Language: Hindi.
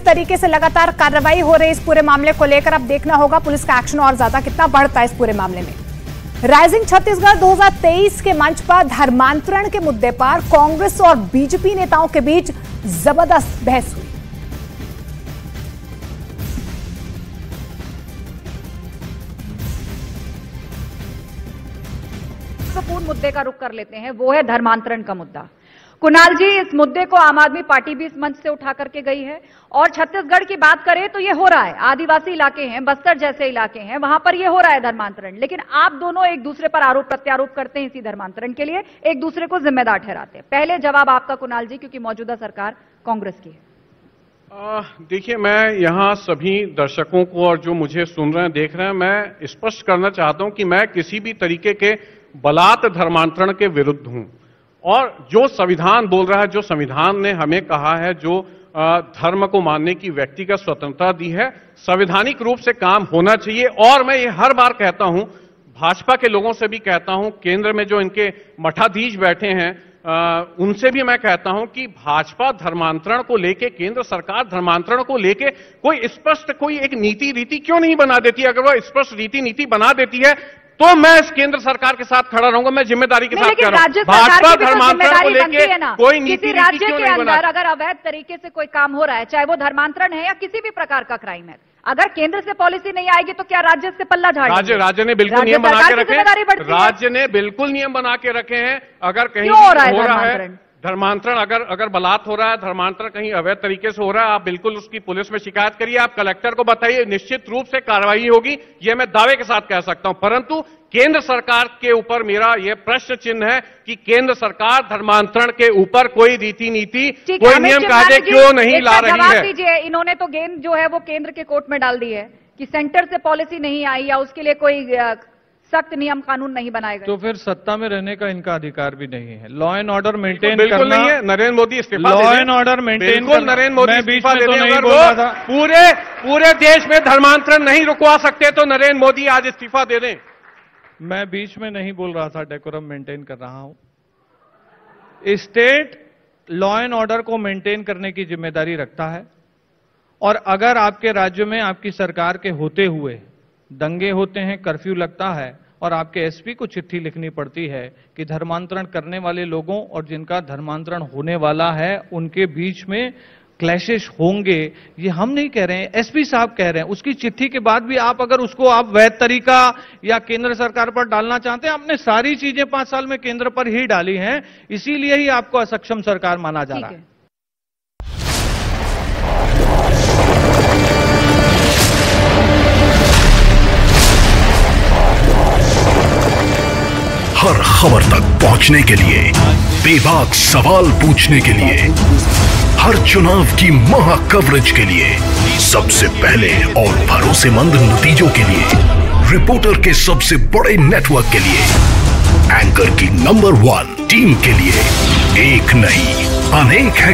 तरीके से लगातार कार्रवाई हो रही है इस पूरे मामले को लेकर। अब देखना होगा पुलिस का एक्शन और ज्यादा कितना बढ़ता है इस पूरे मामले में। राइजिंग छत्तीसगढ़ 2023 के मंच पर धर्मांतरण के मुद्दे पर कांग्रेस और बीजेपी नेताओं के बीच जबरदस्त बहस हुई। महत्वपूर्ण मुद्दे का रुख कर लेते हैं, वो है धर्मांतरण का मुद्दा। कुणाल जी, इस मुद्दे को आम आदमी पार्टी भी इस मंच से उठा करके गई है और छत्तीसगढ़ की बात करें तो ये हो रहा है। आदिवासी इलाके हैं, बस्तर जैसे इलाके हैं, वहां पर ये हो रहा है धर्मांतरण। लेकिन आप दोनों एक दूसरे पर आरोप प्रत्यारोप करते हैं इसी धर्मांतरण के लिए, एक दूसरे को जिम्मेदार ठहराते हैं। पहले जवाब आपका कुणाल जी, क्योंकि मौजूदा सरकार कांग्रेस की है। देखिए, मैं यहां सभी दर्शकों को और जो मुझे सुन रहे हैं, देख रहे हैं, मैं स्पष्ट करना चाहता हूं कि मैं किसी भी तरीके के बलात् धर्मांतरण के विरुद्ध हूं। और जो संविधान बोल रहा है, जो संविधान ने हमें कहा है, जो धर्म को मानने की व्यक्तिगत स्वतंत्रता दी है, संवैधानिक रूप से काम होना चाहिए। और मैं ये हर बार कहता हूं, भाजपा के लोगों से भी कहता हूं, केंद्र में जो इनके मठाधीश बैठे हैं उनसे भी मैं कहता हूं कि भाजपा धर्मांतरण को लेके, केंद्र सरकार धर्मांतरण को लेके कोई स्पष्ट कोई एक नीति रीति क्यों नहीं बना देती। अगर वह स्पष्ट रीति नीति बना देती है तो मैं इस केंद्र सरकार के साथ खड़ा रहूंगा। मैं जिम्मेदारी के साथ कह रहा हूं, भाजपा धर्मांतरण को लेके कोई नीति रीति क्यों नहीं बना। अगर अवैध तरीके से कोई काम हो रहा है, चाहे वो धर्मांतरण है या किसी भी प्रकार का क्राइम है, अगर केंद्र से पॉलिसी नहीं आएगी तो क्या राज्य से पल्ला झाड़ेंगे? राज्य ने बिल्कुल नियम बना के रखे हैं। राज्य ने बिल्कुल नियम बना के रखे हैं। अगर कहीं हो रहा है धर्मांतरण, अगर बलात् हो रहा है, धर्मांतरण कहीं अवैध तरीके से हो रहा है, आप बिल्कुल उसकी पुलिस में शिकायत करिए, आप कलेक्टर को बताइए, निश्चित रूप से कार्रवाई होगी। यह मैं दावे के साथ कह सकता हूं। परंतु केंद्र सरकार के ऊपर मेरा यह प्रश्न चिन्ह है कि केंद्र सरकार धर्मांतरण के ऊपर कोई रीति नीति, कोई नियम कायदे क्यों नहीं ला रही है। इन्होंने तो गेंद जो है वो केंद्र के कोर्ट में डाल दी है कि सेंटर से पॉलिसी नहीं आई या उसके लिए कोई सख्त नियम कानून नहीं बनाए गए, तो फिर सत्ता में रहने का इनका अधिकार भी नहीं है। लॉ एंड ऑर्डर मेंटेन बिल्कुल नहीं है। नरेंद्र मोदी इस्तीफा law and order maintain, Narendra Modi इस्तीफा दे दें। नहीं बोल रहा था, पूरे देश में धर्मांतरण नहीं रुकवा सकते तो नरेंद्र मोदी आज इस्तीफा दे दें। मैं बीच में नहीं बोल रहा था, डेकोरम मेंटेन कर रहा हूं। स्टेट लॉ एंड ऑर्डर को मेंटेन करने की जिम्मेदारी रखता है और अगर आपके राज्य में आपकी सरकार के होते हुए दंगे होते हैं, कर्फ्यू लगता है और आपके एसपी को चिट्ठी लिखनी पड़ती है कि धर्मांतरण करने वाले लोगों और जिनका धर्मांतरण होने वाला है उनके बीच में क्लैशेस होंगे, ये हम नहीं कह रहे हैं, एसपी साहब कह रहे हैं। उसकी चिट्ठी के बाद भी आप अगर उसको आप वैध तरीका या केंद्र सरकार पर डालना चाहते हैं, आपने सारी चीजें 5 साल में केंद्र पर ही डाली हैं, इसीलिए ही आपको असक्षम सरकार माना जा रहा है। हर खबर तक पहुंचने के लिए, बेबाक सवाल पूछने के लिए, हर चुनाव की महा कवरेज के लिए, सबसे पहले और भरोसेमंद नतीजों के लिए, रिपोर्टर के सबसे बड़े नेटवर्क के लिए, एंकर की नंबर 1 टीम के लिए एक नहीं अनेक है